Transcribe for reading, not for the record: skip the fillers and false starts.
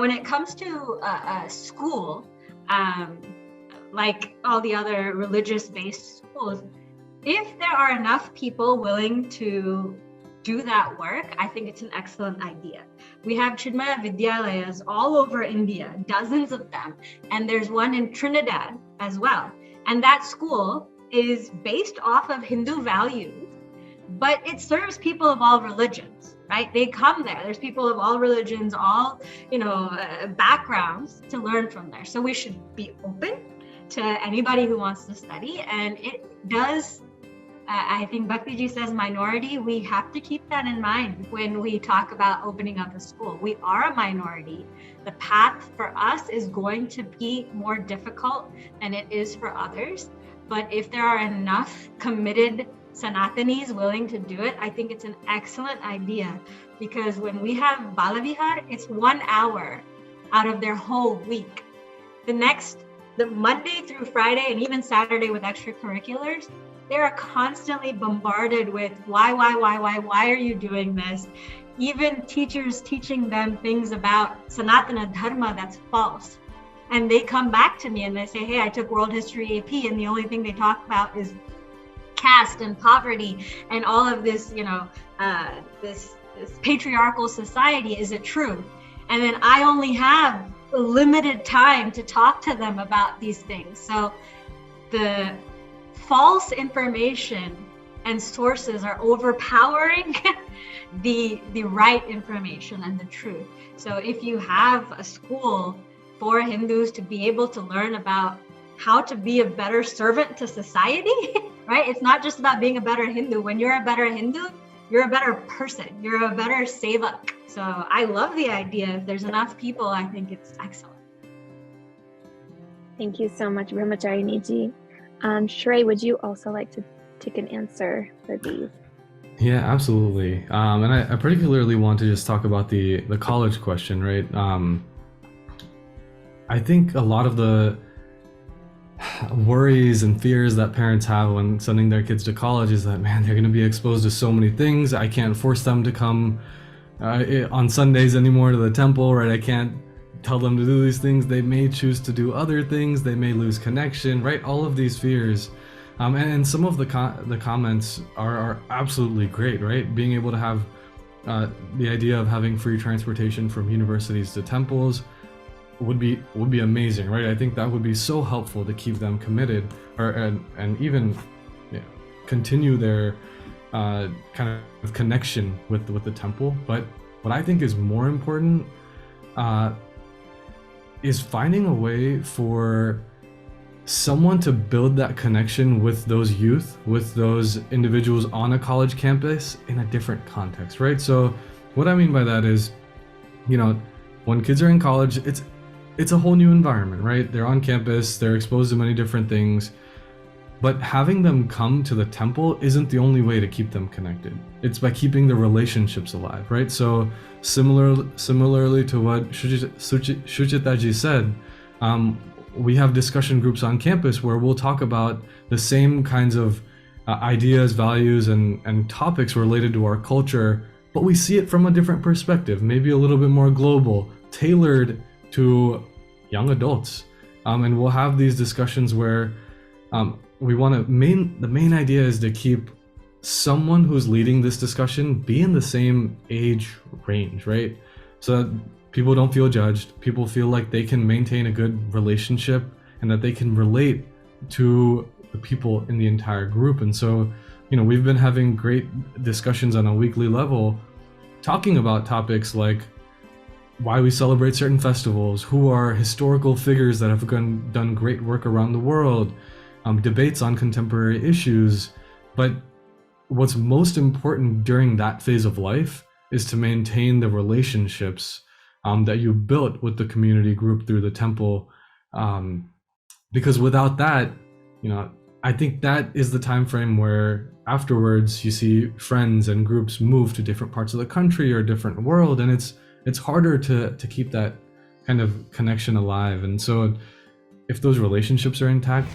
when it comes to a school, like all the other religious-based schools, if there are enough people willing to do that work, I think it's an excellent idea. We have Chidmaya Vidyalayas all over India, dozens of them, and there's one in Trinidad as well. And that school is based off of Hindu values, but it serves people of all religions, right? They come there. There's people of all religions, all backgrounds to learn from there. So we should be open to anybody who wants to study, and it does. I think Bhaktiji says minority. We have to keep that in mind when we talk about opening up a school. We are a minority. The path for us is going to be more difficult than it is for others. But if there are enough committed Sanatanis willing to do it, I think it's an excellent idea, because when we have Balavihar, it's 1 hour out of their whole week. The Monday through Friday and even Saturday with extracurriculars, they are constantly bombarded with why are you doing this? Even teachers teaching them things about Sanatana Dharma that's false. And they come back to me and they say, hey, I took world history AP and the only thing they talk about is caste and poverty and all of this, this patriarchal society. Is it true? And then I only have a limited time to talk to them about these things. So the false information and sources are overpowering the right information and the truth. So if you have a school for Hindus to be able to learn about how to be a better servant to society, right? It's not just about being a better Hindu. When you're a better Hindu, you're a better person. You're a better sevak. So I love the idea. If there's enough people, I think it's excellent. Thank you so much, Ramacharini ji. Shrey, would you also like to take an answer for these? Yeah, absolutely. And I particularly want to just talk about the college question, right? I think a lot of the worries and fears that parents have when sending their kids to college is that, man, they're going to be exposed to so many things. I can't force them to come on Sundays anymore to the temple, right? I can't tell them to do these things. They may choose to do other things. They may lose connection, right? All of these fears. And some of the comments are absolutely great, right? Being able to have the idea of having free transportation from universities to temples would be amazing, right? I think that would be so helpful to keep them committed, and even continue their kind of connection with the temple. But what I think is more important is finding a way for someone to build that connection with those youth, with those individuals on a college campus in a different context, right? So what I mean by that is, when kids are in college, it's a whole new environment, right? They're on campus, they're exposed to many different things, but having them come to the temple isn't the only way to keep them connected. It's by keeping the relationships alive, right? So similarly to what Shuchitaji said, we have discussion groups on campus where we'll talk about the same kinds of ideas, values, and topics related to our culture, but we see it from a different perspective, maybe a little bit more global, tailored to young adults. And we'll have these discussions where we want to the main idea is to keep someone who's leading this discussion be in the same age range, right? So that people don't feel judged, people feel like they can maintain a good relationship and that they can relate to the people in the entire group. And so, we've been having great discussions on a weekly level, talking about topics like why we celebrate certain festivals, who are historical figures that have done great work around the world, debates on contemporary issues. But what's most important during that phase of life is to maintain the relationships that you built with the community group through the temple, because without that, I think that is the time frame where afterwards you see friends and groups move to different parts of the country or a different world, and it's harder to keep that kind of connection alive. And so if those relationships are intact,